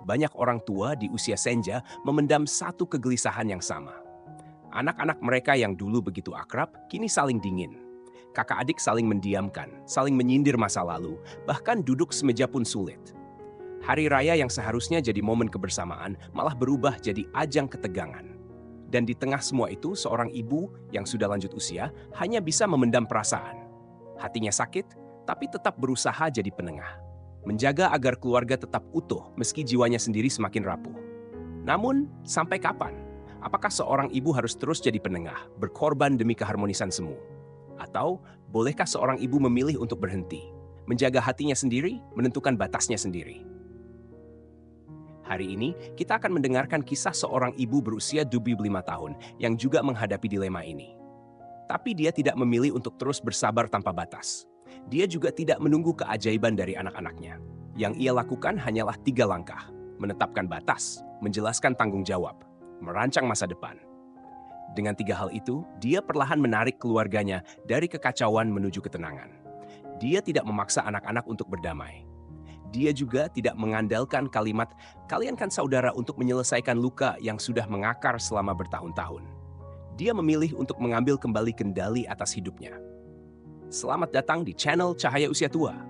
banyak orang tua di usia senja memendam satu kegelisahan yang sama. Anak-anak mereka yang dulu begitu akrab, kini saling dingin. Kakak adik saling mendiamkan, saling menyindir masa lalu, bahkan duduk semeja pun sulit. Hari raya yang seharusnya jadi momen kebersamaan malah berubah jadi ajang ketegangan. Dan di tengah semua itu, seorang ibu yang sudah lanjut usia hanya bisa memendam perasaan. Hatinya sakit, tapi tetap berusaha jadi penengah. Menjaga agar keluarga tetap utuh meski jiwanya sendiri semakin rapuh. Namun, sampai kapan? Apakah seorang ibu harus terus jadi penengah, berkorban demi keharmonisan semu? Atau, bolehkah seorang ibu memilih untuk berhenti, menjaga hatinya sendiri, menentukan batasnya sendiri? Hari ini, kita akan mendengarkan kisah seorang ibu berusia 25 tahun yang juga menghadapi dilema ini. Tapi dia tidak memilih untuk terus bersabar tanpa batas. Dia juga tidak menunggu keajaiban dari anak-anaknya. Yang ia lakukan hanyalah 3 langkah: menetapkan batas, menjelaskan tanggung jawab, merancang masa depan. Dengan 3 hal itu, dia perlahan menarik keluarganya dari kekacauan menuju ketenangan. Dia tidak memaksa anak-anak untuk berdamai. Dia juga tidak mengandalkan kalimat, "Kalian kan saudara," untuk menyelesaikan luka yang sudah mengakar selama bertahun-tahun. Dia memilih untuk mengambil kembali kendali atas hidupnya. Selamat datang di channel Cahaya Usia Tua.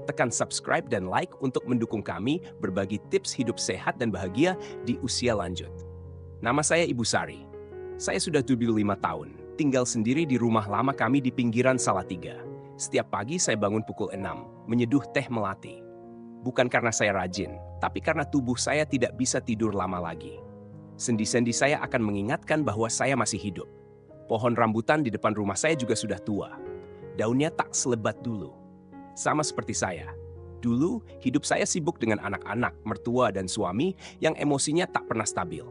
Tekan subscribe dan like untuk mendukung kami berbagi tips hidup sehat dan bahagia di usia lanjut. Nama saya Ibu Sari. Saya sudah 75 tahun, tinggal sendiri di rumah lama kami di pinggiran Salatiga. Setiap pagi saya bangun pukul 6, menyeduh teh melati. Bukan karena saya rajin, tapi karena tubuh saya tidak bisa tidur lama lagi. Sendi-sendi saya akan mengingatkan bahwa saya masih hidup. Pohon rambutan di depan rumah saya juga sudah tua. Daunnya tak selebat dulu. Sama seperti saya. Dulu, hidup saya sibuk dengan anak-anak, mertua, dan suami yang emosinya tak pernah stabil.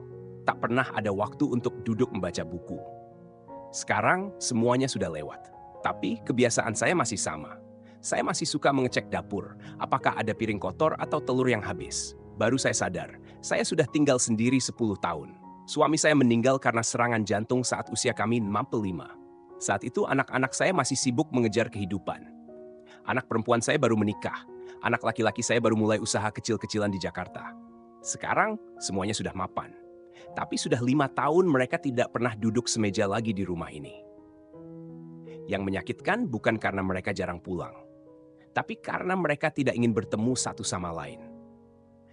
Tak pernah ada waktu untuk duduk membaca buku. Sekarang, semuanya sudah lewat. Tapi kebiasaan saya masih sama. Saya masih suka mengecek dapur, apakah ada piring kotor atau telur yang habis. Baru saya sadar, saya sudah tinggal sendiri 10 tahun. Suami saya meninggal karena serangan jantung saat usia kami 65. Saat itu anak-anak saya masih sibuk mengejar kehidupan. Anak perempuan saya baru menikah. Anak laki-laki saya baru mulai usaha kecil-kecilan di Jakarta. Sekarang semuanya sudah mapan. Tapi sudah 5 tahun mereka tidak pernah duduk semeja lagi di rumah ini. Yang menyakitkan bukan karena mereka jarang pulang, tapi karena mereka tidak ingin bertemu satu sama lain.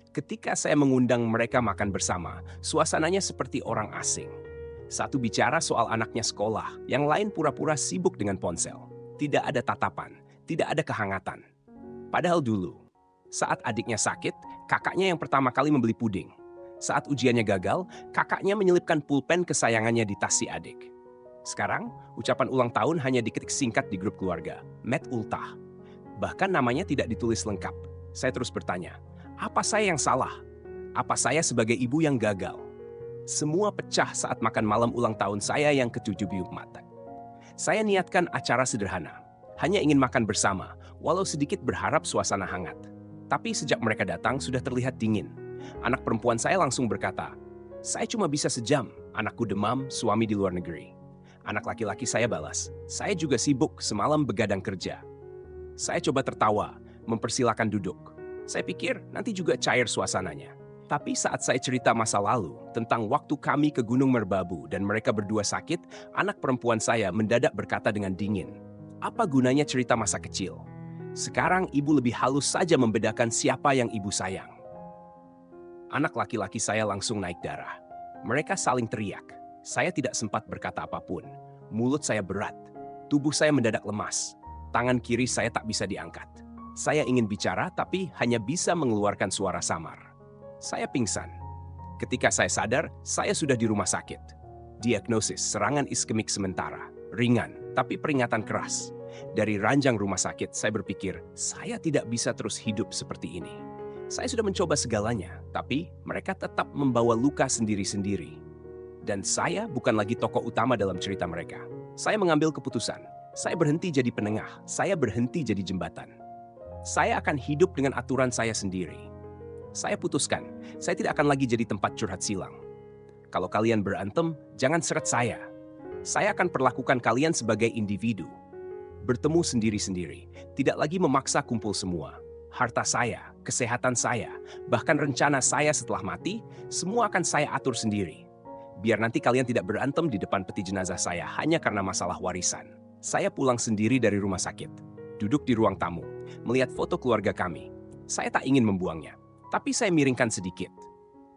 Ketika saya mengundang mereka makan bersama, suasananya seperti orang asing. Satu bicara soal anaknya sekolah, yang lain pura-pura sibuk dengan ponsel. Tidak ada tatapan, tidak ada kehangatan. Padahal dulu, saat adiknya sakit, kakaknya yang pertama kali membeli puding. Saat ujiannya gagal, kakaknya menyelipkan pulpen kesayangannya di tas si adik. Sekarang, ucapan ulang tahun hanya diketik singkat di grup keluarga, Met Ultah. Bahkan namanya tidak ditulis lengkap. Saya terus bertanya, apa saya yang salah? Apa saya sebagai ibu yang gagal? Semua pecah saat makan malam ulang tahun saya yang ke-74. Saya niatkan acara sederhana, hanya ingin makan bersama, walau sedikit berharap suasana hangat. Tapi sejak mereka datang sudah terlihat dingin. Anak perempuan saya langsung berkata, "Saya cuma bisa sejam, anakku demam, suami di luar negeri." Anak laki-laki saya balas, "Saya juga sibuk, semalam begadang kerja." Saya coba tertawa, mempersilahkan duduk. Saya pikir nanti juga cair suasananya. Tapi saat saya cerita masa lalu tentang waktu kami ke Gunung Merbabu dan mereka berdua sakit, anak perempuan saya mendadak berkata dengan dingin, "Apa gunanya cerita masa kecil? Sekarang ibu lebih halus saja membedakan siapa yang ibu sayang." Anak laki-laki saya langsung naik darah. Mereka saling teriak. Saya tidak sempat berkata apapun. Mulut saya berat. Tubuh saya mendadak lemas. Tangan kiri saya tak bisa diangkat. Saya ingin bicara tapi hanya bisa mengeluarkan suara samar. Saya pingsan. Ketika saya sadar, saya sudah di rumah sakit. Diagnosis serangan iskemik sementara. Ringan, tapi peringatan keras. Dari ranjang rumah sakit, saya berpikir, saya tidak bisa terus hidup seperti ini. Saya sudah mencoba segalanya, tapi mereka tetap membawa luka sendiri-sendiri. Dan saya bukan lagi tokoh utama dalam cerita mereka. Saya mengambil keputusan. Saya berhenti jadi penengah. Saya berhenti jadi jembatan. Saya akan hidup dengan aturan saya sendiri. Saya putuskan, saya tidak akan lagi jadi tempat curhat silang. Kalau kalian berantem, jangan seret saya. Saya akan perlakukan kalian sebagai individu. Bertemu sendiri-sendiri, tidak lagi memaksa kumpul semua. harta saya, kesehatan saya, bahkan rencana saya setelah mati, semua akan saya atur sendiri. Biar nanti kalian tidak berantem di depan peti jenazah saya hanya karena masalah warisan. Saya pulang sendiri dari rumah sakit, duduk di ruang tamu, melihat foto keluarga kami. Saya tak ingin membuangnya, tapi saya miringkan sedikit.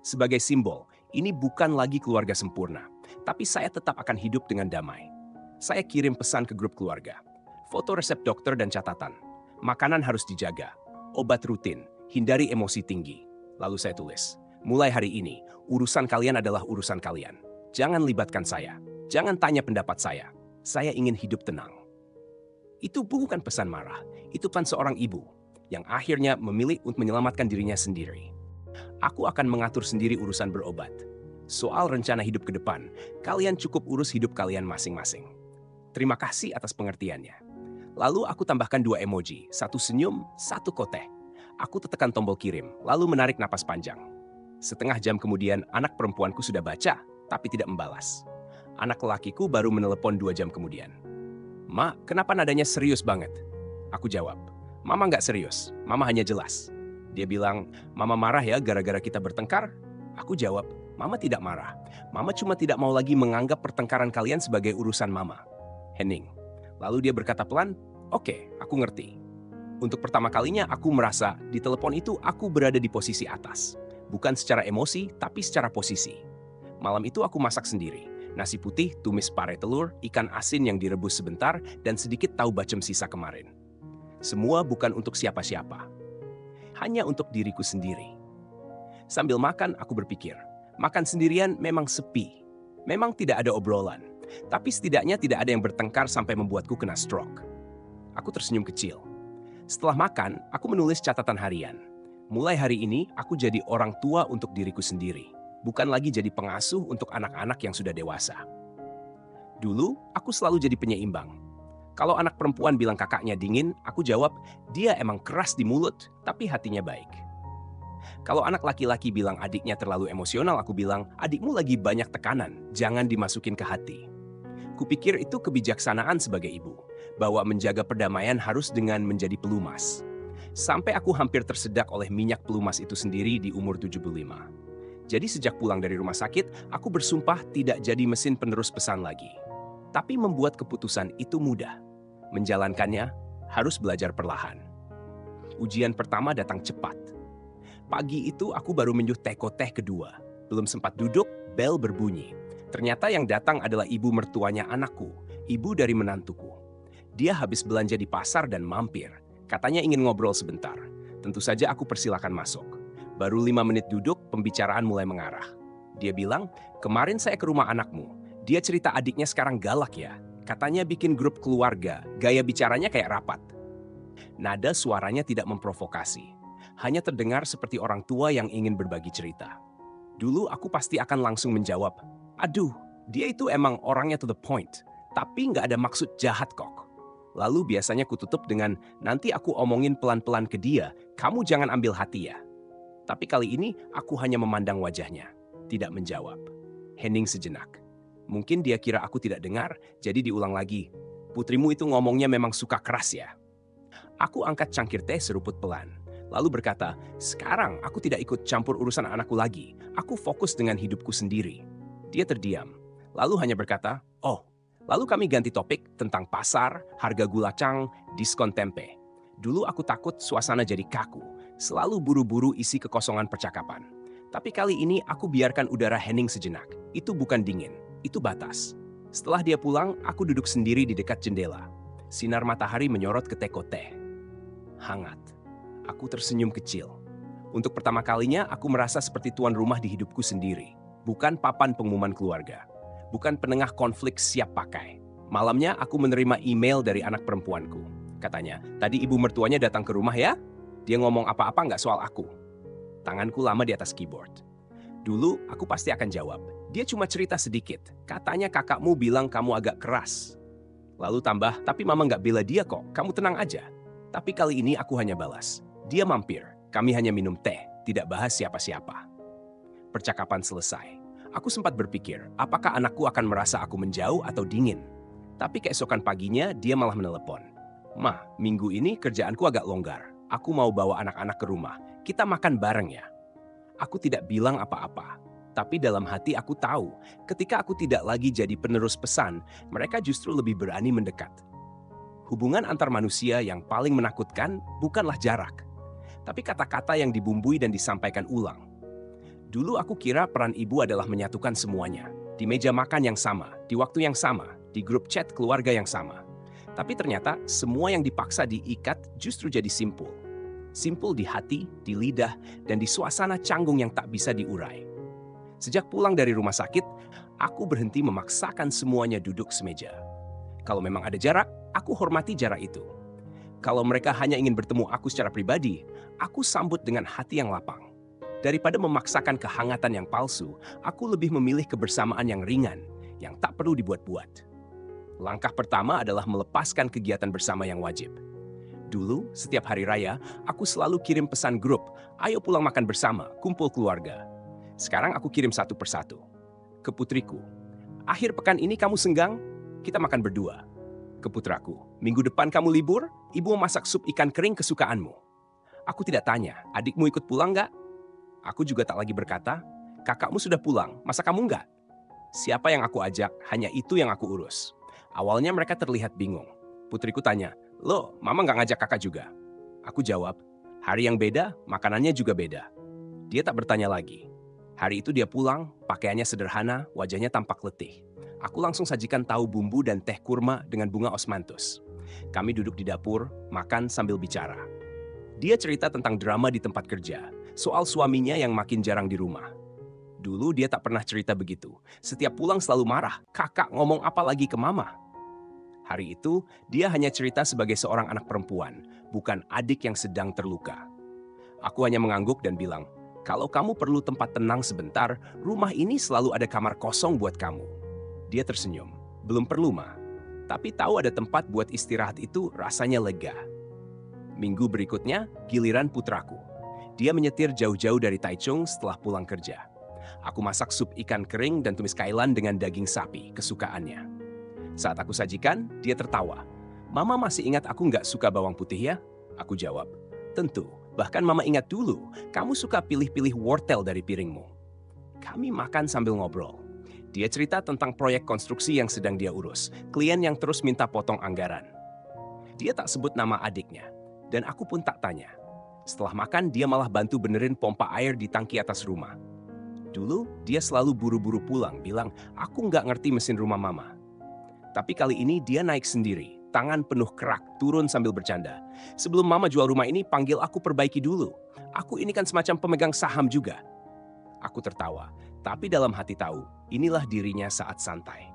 Sebagai simbol, ini bukan lagi keluarga sempurna, tapi saya tetap akan hidup dengan damai. Saya kirim pesan ke grup keluarga, foto resep dokter dan catatan. Makanan harus dijaga, obat rutin, hindari emosi tinggi. Lalu saya tulis, mulai hari ini, urusan kalian adalah urusan kalian. Jangan libatkan saya, jangan tanya pendapat saya. Saya ingin hidup tenang. Itu bukan pesan marah, itu pesan seorang ibu yang akhirnya memilih untuk menyelamatkan dirinya sendiri. Aku akan mengatur sendiri urusan berobat. Soal rencana hidup ke depan, kalian cukup urus hidup kalian masing-masing. Terima kasih atas pengertiannya. Lalu aku tambahkan 2 emoji, 1 senyum, 1 koteh. Aku tekan tombol kirim, lalu menarik napas panjang. Setengah jam kemudian, anak perempuanku sudah baca, tapi tidak membalas. Anak lelakiku baru menelepon 2 jam kemudian. "Ma, kenapa nadanya serius banget?" Aku jawab, "Mama nggak serius, Mama hanya jelas." Dia bilang, "Mama marah ya gara-gara kita bertengkar?" Aku jawab, "Mama tidak marah. Mama cuma tidak mau lagi menganggap pertengkaran kalian sebagai urusan Mama." Hening. Lalu dia berkata pelan, "Oke, aku ngerti." Untuk pertama kalinya aku merasa di telepon itu aku berada di posisi atas. Bukan secara emosi, tapi secara posisi. Malam itu aku masak sendiri. Nasi putih, tumis pare telur, ikan asin yang direbus sebentar, dan sedikit tahu bacem sisa kemarin. Semua bukan untuk siapa-siapa. Hanya untuk diriku sendiri. Sambil makan, aku berpikir, makan sendirian memang sepi. Memang tidak ada obrolan. Tapi setidaknya tidak ada yang bertengkar sampai membuatku kena stroke. Aku tersenyum kecil. Setelah makan, aku menulis catatan harian. Mulai hari ini, aku jadi orang tua untuk diriku sendiri. Bukan lagi jadi pengasuh untuk anak-anak yang sudah dewasa. Dulu, aku selalu jadi penyeimbang. Kalau anak perempuan bilang kakaknya dingin, aku jawab, dia emang keras di mulut, tapi hatinya baik. Kalau anak laki-laki bilang adiknya terlalu emosional, aku bilang, adikmu lagi banyak tekanan, jangan dimasukin ke hati. Kupikir itu kebijaksanaan sebagai ibu, bahwa menjaga perdamaian harus dengan menjadi pelumas. Sampai aku hampir tersedak oleh minyak pelumas itu sendiri di umur 75. Jadi sejak pulang dari rumah sakit, aku bersumpah tidak jadi mesin penerus pesan lagi. Tapi membuat keputusan itu mudah. Menjalankannya harus belajar perlahan. Ujian pertama datang cepat. Pagi itu aku baru menyuh teko teh kedua. Belum sempat duduk, bel berbunyi. Ternyata yang datang adalah ibu mertuanya anakku, ibu dari menantuku. Dia habis belanja di pasar dan mampir. Katanya ingin ngobrol sebentar. Tentu saja aku persilakan masuk. Baru 5 menit duduk, pembicaraan mulai mengarah. Dia bilang, "Kemarin saya ke rumah anakmu. Dia cerita adiknya sekarang galak ya. Katanya bikin grup keluarga, gaya bicaranya kayak rapat." Nada suaranya tidak memprovokasi. Hanya terdengar seperti orang tua yang ingin berbagi cerita. Dulu aku pasti akan langsung menjawab, "Aduh, dia itu emang orangnya to the point. Tapi nggak ada maksud jahat kok." Lalu biasanya kututup dengan, "Nanti aku omongin pelan-pelan ke dia, kamu jangan ambil hati ya." Tapi kali ini aku hanya memandang wajahnya, tidak menjawab. Hening sejenak. Mungkin dia kira aku tidak dengar, jadi diulang lagi. "Putrimu itu ngomongnya memang suka keras ya." Aku angkat cangkir teh seruput pelan, lalu berkata, "Sekarang aku tidak ikut campur urusan anakku lagi. Aku fokus dengan hidupku sendiri." Dia terdiam, lalu hanya berkata, "Oh." Lalu kami ganti topik tentang pasar, harga gulacang, diskon tempe. Dulu aku takut suasana jadi kaku, selalu buru-buru isi kekosongan percakapan. Tapi kali ini aku biarkan udara hening sejenak. Itu bukan dingin, itu batas. Setelah dia pulang, aku duduk sendiri di dekat jendela. Sinar matahari menyorot ke teko teh. Hangat. Aku tersenyum kecil. Untuk pertama kalinya, aku merasa seperti tuan rumah di hidupku sendiri. Bukan papan pengumuman keluarga. Bukan penengah konflik siap pakai. Malamnya aku menerima email dari anak perempuanku. Katanya, "Tadi ibu mertuanya datang ke rumah ya? Dia ngomong apa-apa nggak soal aku?" Tanganku lama di atas keyboard. Dulu aku pasti akan jawab, "Dia cuma cerita sedikit. Katanya kakakmu bilang kamu agak keras." Lalu tambah, "Tapi mama nggak bela dia kok, kamu tenang aja." Tapi kali ini aku hanya balas, "Dia mampir, kami hanya minum teh, tidak bahas siapa-siapa." Percakapan selesai. Aku sempat berpikir, apakah anakku akan merasa aku menjauh atau dingin. Tapi keesokan paginya dia malah menelepon. "Ma, minggu ini kerjaanku agak longgar. Aku mau bawa anak-anak ke rumah. Kita makan bareng ya. Aku tidak bilang apa-apa. Tapi dalam hati aku tahu, ketika aku tidak lagi jadi penerus pesan, mereka justru lebih berani mendekat. Hubungan antar manusia yang paling menakutkan bukanlah jarak, tapi kata-kata yang dibumbui dan disampaikan ulang. Dulu aku kira peran ibu adalah menyatukan semuanya, di meja makan yang sama, di waktu yang sama, di grup chat keluarga yang sama. Tapi ternyata semua yang dipaksa diikat justru jadi simpul. Simpul di hati, di lidah, dan di suasana canggung yang tak bisa diurai. Sejak pulang dari rumah sakit, aku berhenti memaksakan semuanya duduk semeja. Kalau memang ada jarak, aku hormati jarak itu. Kalau mereka hanya ingin bertemu aku secara pribadi, aku sambut dengan hati yang lapang. Daripada memaksakan kehangatan yang palsu, aku lebih memilih kebersamaan yang ringan, yang tak perlu dibuat-buat. Langkah pertama adalah melepaskan kegiatan bersama yang wajib. Dulu, setiap hari raya, aku selalu kirim pesan grup, ayo pulang makan bersama, kumpul keluarga. Sekarang aku kirim satu persatu. Ke putriku, akhir pekan ini kamu senggang? Kita makan berdua. Ke putraku, minggu depan kamu libur? Ibu mau masak sup ikan kering kesukaanmu. Aku tidak tanya, adikmu ikut pulang nggak? Aku juga tak lagi berkata, kakakmu sudah pulang, masa kamu nggak? Siapa yang aku ajak, hanya itu yang aku urus. Awalnya mereka terlihat bingung. Putriku tanya, loh, mama nggak ngajak kakak juga? Aku jawab, hari yang beda, makanannya juga beda. Dia tak bertanya lagi. Hari itu dia pulang, pakaiannya sederhana, wajahnya tampak letih. Aku langsung sajikan tahu bumbu dan teh kurma dengan bunga osmanthus. Kami duduk di dapur, makan sambil bicara. Dia cerita tentang drama di tempat kerja, soal suaminya yang makin jarang di rumah. Dulu dia tak pernah cerita begitu. Setiap pulang selalu marah, kakak ngomong apa lagi ke mama? Hari itu, dia hanya cerita sebagai seorang anak perempuan, bukan adik yang sedang terluka. Aku hanya mengangguk dan bilang, kalau kamu perlu tempat tenang sebentar, rumah ini selalu ada kamar kosong buat kamu. Dia tersenyum, belum perlu ma. Tapi tahu ada tempat buat istirahat itu rasanya lega. Minggu berikutnya, giliran putraku. Dia menyetir jauh-jauh dari Taichung setelah pulang kerja. Aku masak sup ikan kering dan tumis kailan dengan daging sapi, kesukaannya. Saat aku sajikan, dia tertawa. Mama masih ingat aku nggak suka bawang putih ya? Aku jawab, tentu. Bahkan mama ingat dulu, kamu suka pilih-pilih wortel dari piringmu. Kami makan sambil ngobrol. Dia cerita tentang proyek konstruksi yang sedang dia urus, klien yang terus minta potong anggaran. Dia tak sebut nama adiknya, dan aku pun tak tanya. Setelah makan, dia malah bantu benerin pompa air di tangki atas rumah. Dulu, dia selalu buru-buru pulang, bilang, aku nggak ngerti mesin rumah mama. Tapi kali ini dia naik sendiri, tangan penuh kerak, turun sambil bercanda. Sebelum mama jual rumah ini, panggil aku perbaiki dulu. Aku ini kan semacam pemegang saham juga. Aku tertawa, tapi dalam hati tahu, inilah dirinya saat santai.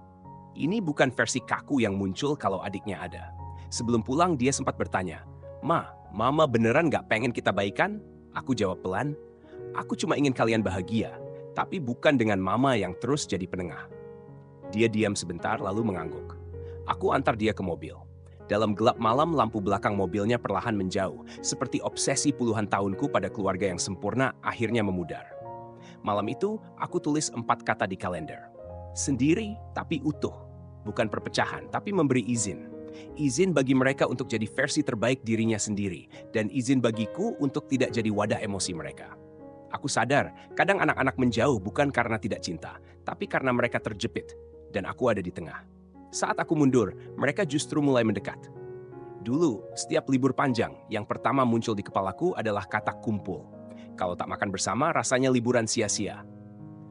Ini bukan versi kaku yang muncul kalau adiknya ada. Sebelum pulang, dia sempat bertanya, Ma, mama beneran gak pengen kita baikan? Aku jawab pelan, aku cuma ingin kalian bahagia, tapi bukan dengan mama yang terus jadi penengah. Dia diam sebentar lalu mengangguk. Aku antar dia ke mobil. Dalam gelap malam, lampu belakang mobilnya perlahan menjauh, seperti obsesi puluhan tahunku pada keluarga yang sempurna akhirnya memudar. Malam itu, aku tulis 4 kata di kalender. Sendiri, tapi utuh. Bukan perpecahan, tapi memberi izin. Izin bagi mereka untuk jadi versi terbaik dirinya sendiri, dan izin bagiku untuk tidak jadi wadah emosi mereka. Aku sadar, kadang anak-anak menjauh bukan karena tidak cinta, tapi karena mereka terjepit, dan aku ada di tengah. Saat aku mundur, mereka justru mulai mendekat. Dulu, setiap libur panjang, yang pertama muncul di kepalaku adalah kata kumpul. Kalau tak makan bersama, rasanya liburan sia-sia.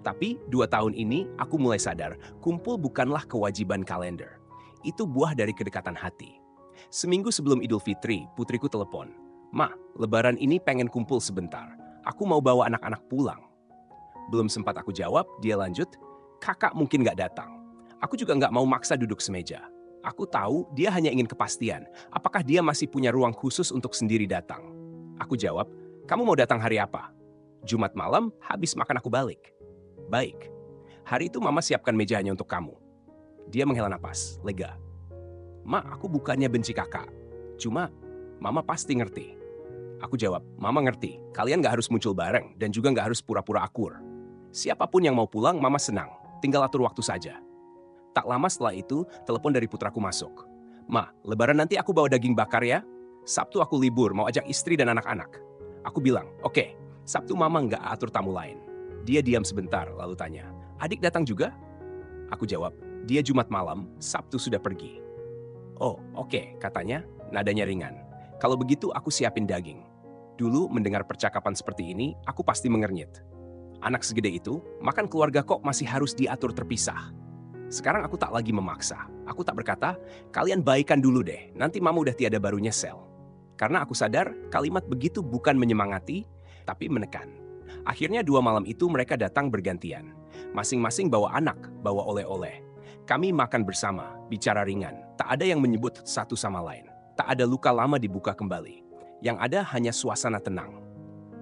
Tapi 2 tahun ini, aku mulai sadar, kumpul bukanlah kewajiban kalender. Itu buah dari kedekatan hati. Seminggu sebelum Idul Fitri, putriku telepon. Ma, lebaran ini pengen kumpul sebentar. Aku mau bawa anak-anak pulang. Belum sempat aku jawab, dia lanjut, kakak mungkin gak datang. Aku juga gak mau maksa duduk semeja. Aku tahu dia hanya ingin kepastian, apakah dia masih punya ruang khusus untuk sendiri datang. Aku jawab, kamu mau datang hari apa? Jumat malam, habis makan aku balik. Baik, hari itu mama siapkan mejanya untuk kamu. Dia menghela napas, lega. Ma, aku bukannya benci kakak. Cuma, mama pasti ngerti. Aku jawab, mama ngerti. Kalian gak harus muncul bareng dan juga gak harus pura-pura akur. Siapapun yang mau pulang, mama senang. Tinggal atur waktu saja. Tak lama setelah itu, telepon dari putraku masuk. Ma, lebaran nanti aku bawa daging bakar ya? Sabtu aku libur, mau ajak istri dan anak-anak. Aku bilang, oke, Sabtu mama nggak atur tamu lain. Dia diam sebentar, lalu tanya, adik datang juga? Aku jawab, dia Jumat malam, Sabtu sudah pergi. Oh, oke, katanya, nadanya ringan. Kalau begitu aku siapin daging. Dulu mendengar percakapan seperti ini, aku pasti mengernyit. Anak segede itu, makan keluarga kok masih harus diatur terpisah. Sekarang aku tak lagi memaksa. Aku tak berkata, kalian baikan dulu deh, nanti mama udah tiada baru nyesel. Karena aku sadar, kalimat begitu bukan menyemangati, tapi menekan. Akhirnya 2 malam itu mereka datang bergantian. Masing-masing bawa anak, bawa oleh-oleh. Kami makan bersama, bicara ringan. Tak ada yang menyebut satu sama lain. Tak ada luka lama dibuka kembali. Yang ada hanya suasana tenang.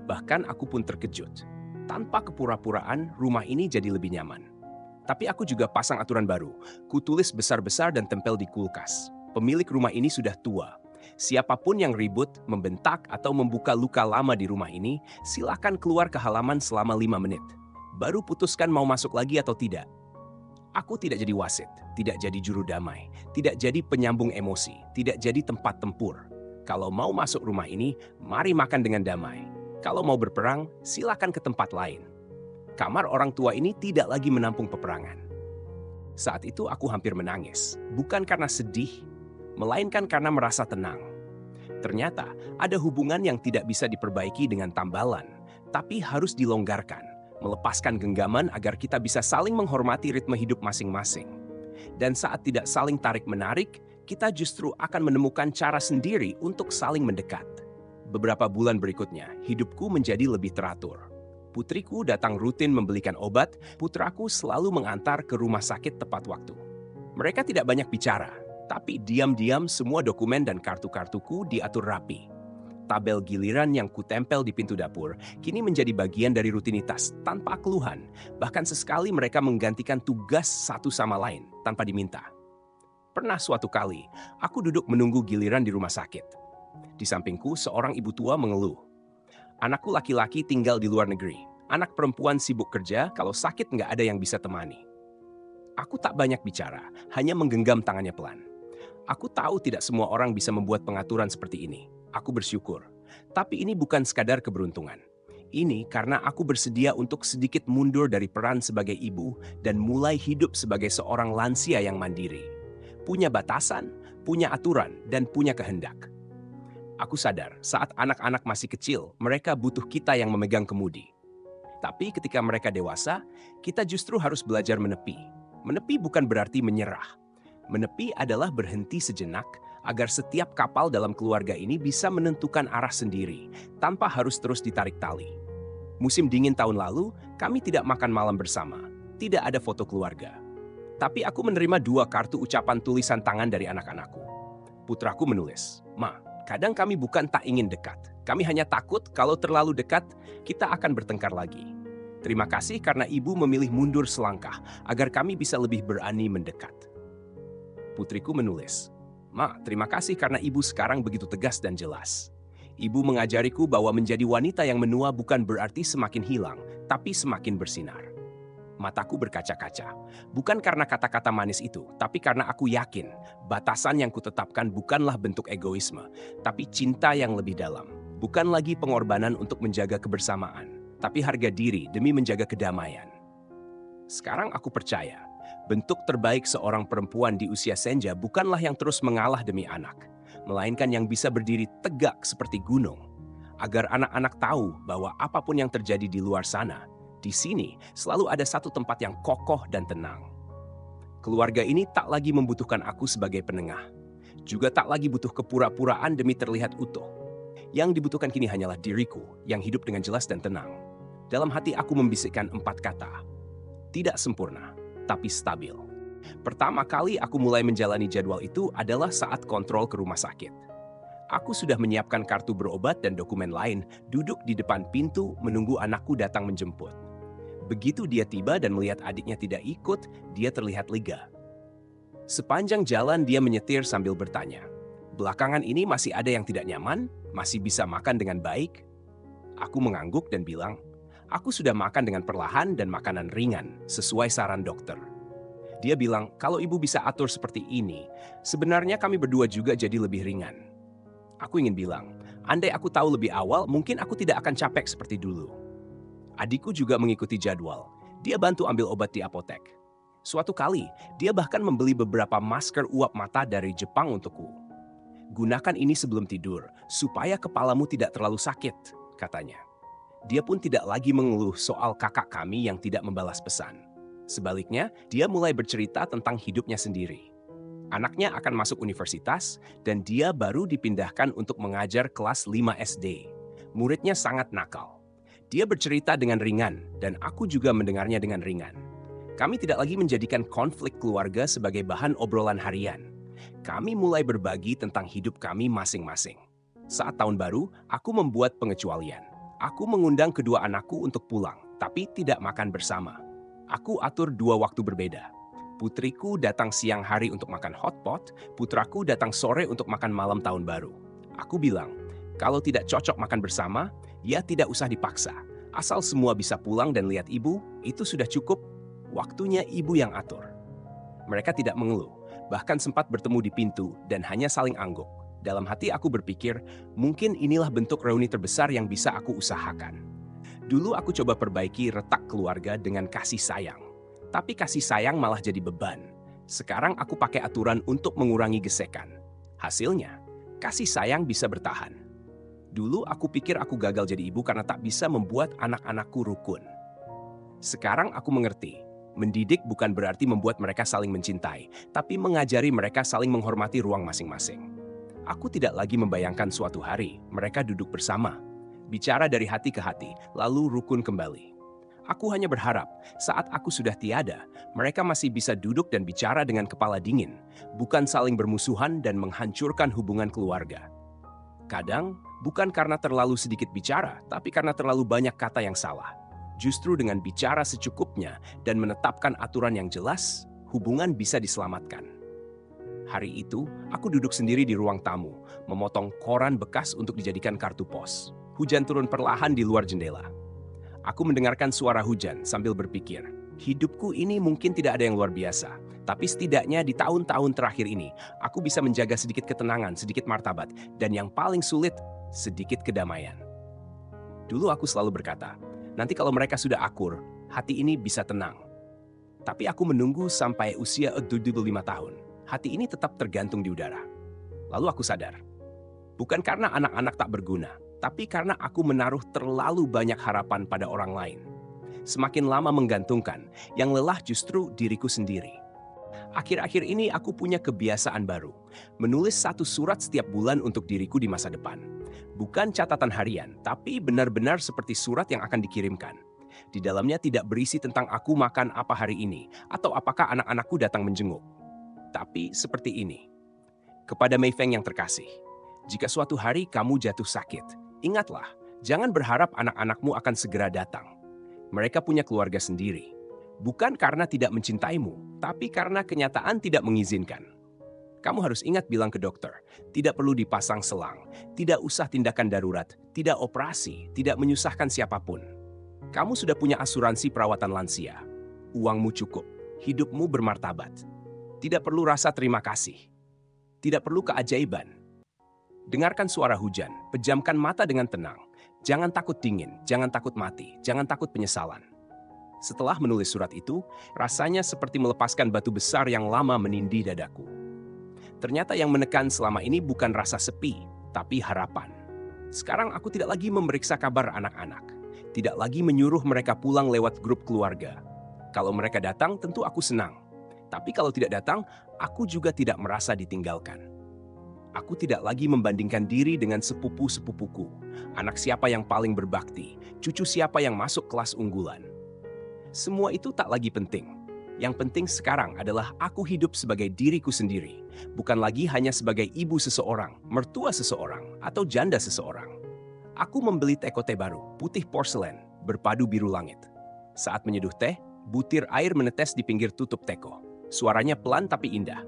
Bahkan aku pun terkejut. Tanpa kepura-puraan, rumah ini jadi lebih nyaman. Tapi aku juga pasang aturan baru. Kutulis besar-besar dan tempel di kulkas. Pemilik rumah ini sudah tua. Siapapun yang ribut, membentak, atau membuka luka lama di rumah ini, silakan keluar ke halaman selama 5 menit. Baru putuskan mau masuk lagi atau tidak. Aku tidak jadi wasit, tidak jadi juru damai, tidak jadi penyambung emosi, tidak jadi tempat tempur. Kalau mau masuk rumah ini, mari makan dengan damai. Kalau mau berperang, silakan ke tempat lain. Kamar orang tua ini tidak lagi menampung peperangan. Saat itu aku hampir menangis, bukan karena sedih, melainkan karena merasa tenang. Ternyata ada hubungan yang tidak bisa diperbaiki dengan tambalan, tapi harus dilonggarkan, melepaskan genggaman agar kita bisa saling menghormati ritme hidup masing-masing. Dan saat tidak saling tarik-menarik, kita justru akan menemukan cara sendiri untuk saling mendekat. Beberapa bulan berikutnya, hidupku menjadi lebih teratur. Putriku datang rutin membelikan obat, putraku selalu mengantar ke rumah sakit tepat waktu. Mereka tidak banyak bicara, tapi diam-diam semua dokumen dan kartu-kartuku diatur rapi. Tabel giliran yang kutempel di pintu dapur kini menjadi bagian dari rutinitas tanpa keluhan. Bahkan sesekali mereka menggantikan tugas satu sama lain tanpa diminta. Pernah suatu kali, aku duduk menunggu giliran di rumah sakit. Di sampingku seorang ibu tua mengeluh. Anakku laki-laki tinggal di luar negeri. Anak perempuan sibuk kerja, kalau sakit nggak ada yang bisa temani. Aku tak banyak bicara, hanya menggenggam tangannya pelan. Aku tahu tidak semua orang bisa membuat pengaturan seperti ini. Aku bersyukur. Tapi ini bukan sekadar keberuntungan. Ini karena aku bersedia untuk sedikit mundur dari peran sebagai ibu dan mulai hidup sebagai seorang lansia yang mandiri. Punya batasan, punya aturan, dan punya kehendak. Aku sadar saat anak-anak masih kecil, mereka butuh kita yang memegang kemudi. Tapi ketika mereka dewasa, kita justru harus belajar menepi. Menepi bukan berarti menyerah. Menepi adalah berhenti sejenak agar setiap kapal dalam keluarga ini bisa menentukan arah sendiri, tanpa harus terus ditarik tali. Musim dingin tahun lalu, kami tidak makan malam bersama. Tidak ada foto keluarga. Tapi aku menerima 2 kartu ucapan tulisan tangan dari anak-anakku. Putraku menulis, "Ma, kadang kami bukan tak ingin dekat. Kami hanya takut kalau terlalu dekat, kita akan bertengkar lagi. Terima kasih karena ibu memilih mundur selangkah agar kami bisa lebih berani mendekat." Putriku menulis, "Ma, terima kasih karena ibu sekarang begitu tegas dan jelas. Ibu mengajariku bahwa menjadi wanita yang menua bukan berarti semakin hilang, tapi semakin bersinar." Mataku berkaca-kaca, bukan karena kata-kata manis itu, tapi karena aku yakin batasan yang kutetapkan bukanlah bentuk egoisme, tapi cinta yang lebih dalam. Bukan lagi pengorbanan untuk menjaga kebersamaan, tapi harga diri demi menjaga kedamaian. Sekarang aku percaya, bentuk terbaik seorang perempuan di usia senja bukanlah yang terus mengalah demi anak, melainkan yang bisa berdiri tegak seperti gunung, agar anak-anak tahu bahwa apapun yang terjadi di luar sana, di sini selalu ada satu tempat yang kokoh dan tenang. Keluarga ini tak lagi membutuhkan aku sebagai penengah. Juga tak lagi butuh kepura-puraan demi terlihat utuh. Yang dibutuhkan kini hanyalah diriku yang hidup dengan jelas dan tenang. Dalam hati aku membisikkan 4 kata. Tidak sempurna, tapi stabil. Pertama kali aku mulai menjalani jadwal itu adalah saat kontrol ke rumah sakit. Aku sudah menyiapkan kartu berobat dan dokumen lain, duduk di depan pintu menunggu anakku datang menjemput. Begitu dia tiba dan melihat adiknya tidak ikut, dia terlihat lega. Sepanjang jalan dia menyetir sambil bertanya, "Belakangan ini masih ada yang tidak nyaman? Masih bisa makan dengan baik?" Aku mengangguk dan bilang, "Aku sudah makan dengan perlahan dan makanan ringan, sesuai saran dokter." Dia bilang, "Kalau ibu bisa atur seperti ini, sebenarnya kami berdua juga jadi lebih ringan." Aku ingin bilang, andai aku tahu lebih awal, mungkin aku tidak akan capek seperti dulu. Adikku juga mengikuti jadwal. Dia bantu ambil obat di apotek. Suatu kali, dia bahkan membeli beberapa masker uap mata dari Jepang untukku. Gunakan ini sebelum tidur, supaya kepalamu tidak terlalu sakit, katanya. Dia pun tidak lagi mengeluh soal kakak kami yang tidak membalas pesan. Sebaliknya, dia mulai bercerita tentang hidupnya sendiri. Anaknya akan masuk universitas dan dia baru dipindahkan untuk mengajar kelas 5 SD. Muridnya sangat nakal. Dia bercerita dengan ringan dan aku juga mendengarnya dengan ringan. Kami tidak lagi menjadikan konflik keluarga sebagai bahan obrolan harian. Kami mulai berbagi tentang hidup kami masing-masing. Saat tahun baru, aku membuat pengecualian. Aku mengundang kedua anakku untuk pulang, tapi tidak makan bersama. Aku atur 2 waktu berbeda. Putriku datang siang hari untuk makan hotpot, putraku datang sore untuk makan malam tahun baru. Aku bilang, kalau tidak cocok makan bersama, ya tidak usah dipaksa. Asal semua bisa pulang dan lihat ibu, itu sudah cukup. Waktunya ibu yang atur. Mereka tidak mengeluh, bahkan sempat bertemu di pintu dan hanya saling angguk. Dalam hati aku berpikir, mungkin inilah bentuk reuni terbesar yang bisa aku usahakan. Dulu aku coba perbaiki retak keluarga dengan kasih sayang. Tapi kasih sayang malah jadi beban. Sekarang aku pakai aturan untuk mengurangi gesekan. Hasilnya, kasih sayang bisa bertahan. Dulu aku pikir aku gagal jadi ibu karena tak bisa membuat anak-anakku rukun. Sekarang aku mengerti. Mendidik bukan berarti membuat mereka saling mencintai, tapi mengajari mereka saling menghormati ruang masing-masing. Aku tidak lagi membayangkan suatu hari mereka duduk bersama, bicara dari hati ke hati, lalu rukun kembali. Aku hanya berharap saat aku sudah tiada, mereka masih bisa duduk dan bicara dengan kepala dingin, bukan saling bermusuhan dan menghancurkan hubungan keluarga. Kadang, bukan karena terlalu sedikit bicara, tapi karena terlalu banyak kata yang salah. Justru dengan bicara secukupnya dan menetapkan aturan yang jelas, hubungan bisa diselamatkan. Hari itu, aku duduk sendiri di ruang tamu, memotong koran bekas untuk dijadikan kartu pos. Hujan turun perlahan di luar jendela. Aku mendengarkan suara hujan sambil berpikir, hidupku ini mungkin tidak ada yang luar biasa, tapi setidaknya di tahun-tahun terakhir ini, aku bisa menjaga sedikit ketenangan, sedikit martabat, dan yang paling sulit, sedikit kedamaian. Dulu aku selalu berkata, nanti kalau mereka sudah akur, hati ini bisa tenang. Tapi aku menunggu sampai usia 25 tahun. Hati ini tetap tergantung di udara. Lalu aku sadar, bukan karena anak-anak tak berguna, tapi karena aku menaruh terlalu banyak harapan pada orang lain. Semakin lama menggantungkan, yang lelah justru diriku sendiri. Akhir-akhir ini aku punya kebiasaan baru, menulis 1 surat setiap bulan untuk diriku di masa depan. Bukan catatan harian, tapi benar-benar seperti surat yang akan dikirimkan. Di dalamnya tidak berisi tentang aku makan apa hari ini, atau apakah anak-anakku datang menjenguk. Tapi seperti ini. Kepada Mei Feng yang terkasih, jika suatu hari kamu jatuh sakit, ingatlah, jangan berharap anak-anakmu akan segera datang. Mereka punya keluarga sendiri. Bukan karena tidak mencintaimu, tapi karena kenyataan tidak mengizinkan. Kamu harus ingat bilang ke dokter, tidak perlu dipasang selang, tidak usah tindakan darurat, tidak operasi, tidak menyusahkan siapapun. Kamu sudah punya asuransi perawatan lansia. Uangmu cukup, hidupmu bermartabat. Tidak perlu rasa terima kasih. Tidak perlu keajaiban. Dengarkan suara hujan, pejamkan mata dengan tenang. Jangan takut dingin, jangan takut mati, jangan takut penyesalan. Setelah menulis surat itu, rasanya seperti melepaskan batu besar yang lama menindih dadaku. Ternyata yang menekan selama ini bukan rasa sepi, tapi harapan. Sekarang aku tidak lagi memeriksa kabar anak-anak. Tidak lagi menyuruh mereka pulang lewat grup keluarga. Kalau mereka datang, tentu aku senang. Tapi kalau tidak datang, aku juga tidak merasa ditinggalkan. Aku tidak lagi membandingkan diri dengan sepupu-sepupuku. Anak siapa yang paling berbakti, cucu siapa yang masuk kelas unggulan. Semua itu tak lagi penting. Yang penting sekarang adalah aku hidup sebagai diriku sendiri, bukan lagi hanya sebagai ibu seseorang, mertua seseorang, atau janda seseorang. Aku membeli teko teh baru, putih porselen, berpadu biru langit. Saat menyeduh teh, butir air menetes di pinggir tutup teko. Suaranya pelan tapi indah.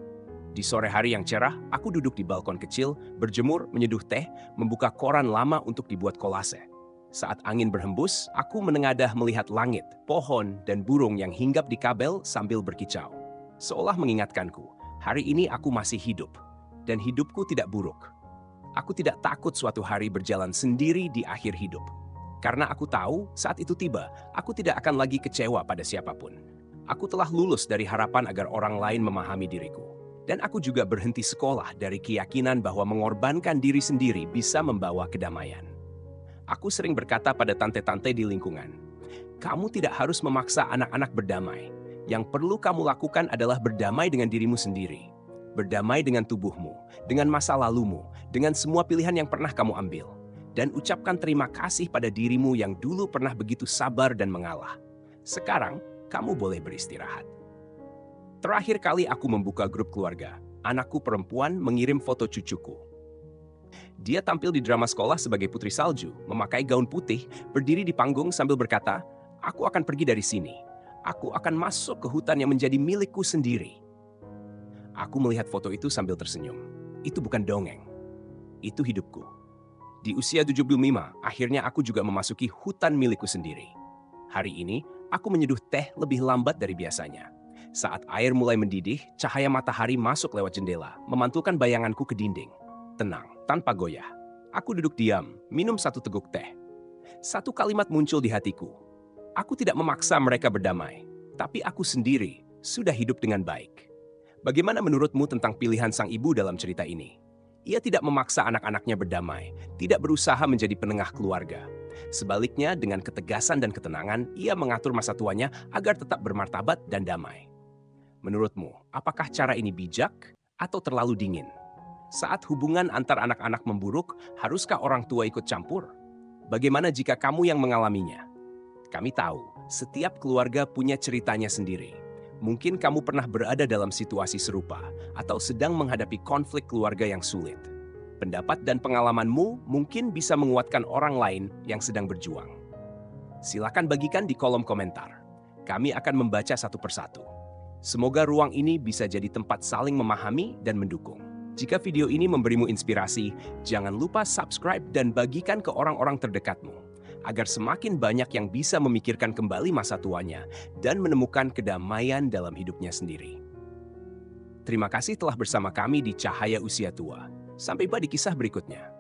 Di sore hari yang cerah, aku duduk di balkon kecil, berjemur, menyeduh teh, membuka koran lama untuk dibuat kolase. Saat angin berhembus, aku menengadah melihat langit, pohon, dan burung yang hinggap di kabel sambil berkicau. Seolah mengingatkanku, hari ini aku masih hidup, dan hidupku tidak buruk. Aku tidak takut suatu hari berjalan sendiri di akhir hidup. Karena aku tahu saat itu tiba, aku tidak akan lagi kecewa pada siapapun. Aku telah lulus dari harapan agar orang lain memahami diriku. Dan aku juga berhenti sekolah dari keyakinan bahwa mengorbankan diri sendiri bisa membawa kedamaian. Aku sering berkata pada tante-tante di lingkungan, kamu tidak harus memaksa anak-anak berdamai. Yang perlu kamu lakukan adalah berdamai dengan dirimu sendiri. Berdamai dengan tubuhmu, dengan masa lalumu, dengan semua pilihan yang pernah kamu ambil. Dan ucapkan terima kasih pada dirimu yang dulu pernah begitu sabar dan mengalah. Sekarang, kamu boleh beristirahat. Terakhir kali aku membuka grup keluarga, anakku perempuan mengirim foto cucuku. Dia tampil di drama sekolah sebagai putri salju, memakai gaun putih, berdiri di panggung sambil berkata, aku akan pergi dari sini. Aku akan masuk ke hutan yang menjadi milikku sendiri. Aku melihat foto itu sambil tersenyum. Itu bukan dongeng. Itu hidupku. Di usia 75, akhirnya aku juga memasuki hutan milikku sendiri. Hari ini, aku menyeduh teh lebih lambat dari biasanya. Saat air mulai mendidih, cahaya matahari masuk lewat jendela, memantulkan bayanganku ke dinding. Tenang, tanpa goyah. Aku duduk diam, minum satu teguk teh. Satu kalimat muncul di hatiku. Aku tidak memaksa mereka berdamai, tapi aku sendiri sudah hidup dengan baik. Bagaimana menurutmu tentang pilihan sang ibu dalam cerita ini? Ia tidak memaksa anak-anaknya berdamai, tidak berusaha menjadi penengah keluarga. Sebaliknya, dengan ketegasan dan ketenangan, ia mengatur masa tuanya agar tetap bermartabat dan damai. Menurutmu, apakah cara ini bijak atau terlalu dingin? Saat hubungan antar anak-anak memburuk, haruskah orang tua ikut campur? Bagaimana jika kamu yang mengalaminya? Kami tahu, setiap keluarga punya ceritanya sendiri. Mungkin kamu pernah berada dalam situasi serupa atau sedang menghadapi konflik keluarga yang sulit. Pendapat dan pengalamanmu mungkin bisa menguatkan orang lain yang sedang berjuang. Silakan bagikan di kolom komentar. Kami akan membaca satu persatu. Semoga ruang ini bisa jadi tempat saling memahami dan mendukung. Jika video ini memberimu inspirasi, jangan lupa subscribe dan bagikan ke orang-orang terdekatmu, agar semakin banyak yang bisa memikirkan kembali masa tuanya dan menemukan kedamaian dalam hidupnya sendiri. Terima kasih telah bersama kami di Cahaya Usia Tua. Sampai jumpa di kisah berikutnya.